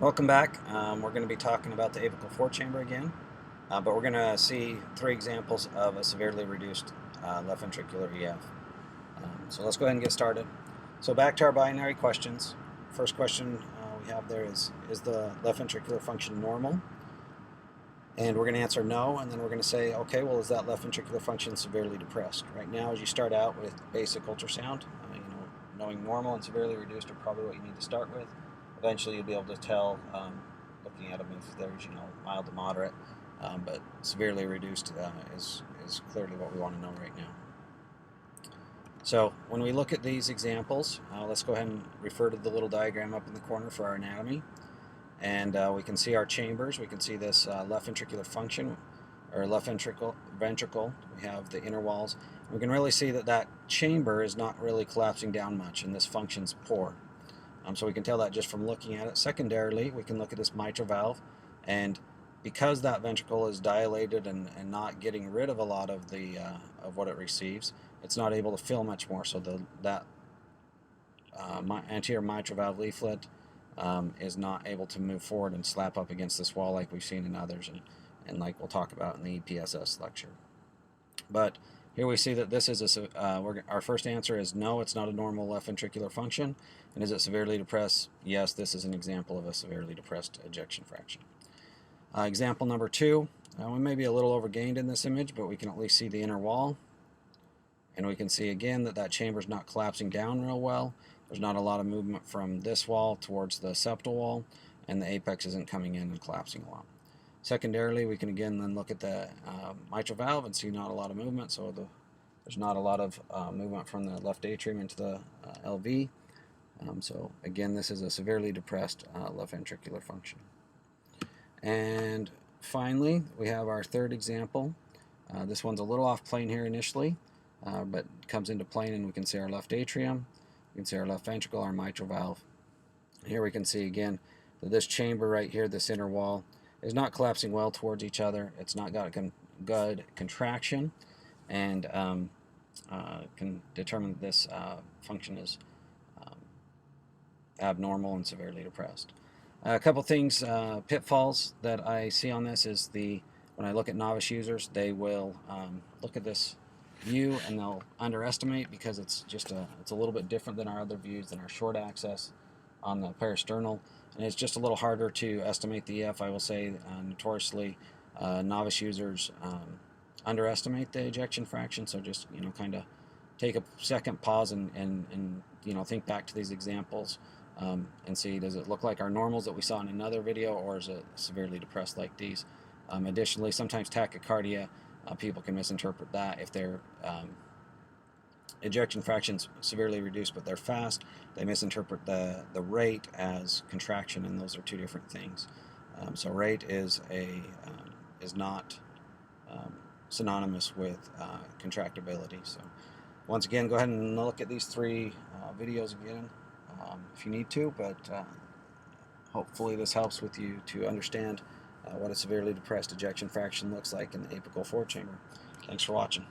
Welcome back. We're going to be talking about the apical 4 chamber again, but we're going to see 3 examples of a severely reduced left ventricular EF. So let's go ahead and get started. So back to our binary questions. First question we have there is the left ventricular function normal? And we're going to answer no, and then we're going to say, okay, well, is that left ventricular function severely depressed? Right now, as you start out with basic ultrasound, knowing normal and severely reduced are probably what you need to start with. Eventually, you'll be able to tell, looking at them, if there's mild to moderate, but severely reduced is clearly what we want to know right now. So when we look at these examples, let's go ahead and refer to the little diagram up in the corner for our anatomy. And we can see our chambers. We can see this left ventricular function, or left ventricle. We have the inner walls. We can really see that that chamber is not really collapsing down much, and this function's poor. So we can tell that just from looking at it. Secondarily, we can look at this mitral valve, and because that ventricle is dilated and not getting rid of a lot of the of what it receives, it's not able to fill much more. So that anterior mitral valve leaflet is not able to move forward and slap up against this wall like we've seen in others, and like we'll talk about in the PSS lecture. But here we see that this is our first answer is no, it's not a normal left ventricular function. And is it severely depressed? Yes, this is an example of a severely depressed ejection fraction. Example number 2, we may be a little overgained in this image, but we can at least see the inner wall. And we can see again that that chamber is not collapsing down real well. There's not a lot of movement from this wall towards the septal wall, and the apex isn't coming in and collapsing a lot. Secondarily, we can again then look at the mitral valve and see not a lot of movement, so there's not a lot of movement from the left atrium into the LV. So again, this is a severely depressed left ventricular function. And finally, we have our third example. This one's a little off plane here initially, but comes into plane, and we can see our left atrium, we can see our left ventricle, our mitral valve. Here we can see again that this chamber right here, this inner wall, is not collapsing well towards each other. It's not got a good contraction, and can determine that this function is abnormal and severely depressed. A couple things, pitfalls that I see on this is when I look at novice users, they will look at this view and they'll underestimate because it's a little bit different than our other views, than our short axis on the peristernal, and it's just a little harder to estimate the EF. I will say notoriously novice users underestimate the ejection fraction, so just kind of take a second, pause, and think back to these examples and see, does it look like our normals that we saw in another video, or is it severely depressed like these? Additionally, sometimes tachycardia, people can misinterpret that. If their ejection fraction's severely reduced but they're fast, they misinterpret the rate as contraction, and those are two different things. So rate is not synonymous with contractibility. So once again, go ahead and look at these 3 videos again if you need to, but hopefully this helps with you to understand what a severely depressed ejection fraction looks like in the apical 4 chamber. Thanks for watching.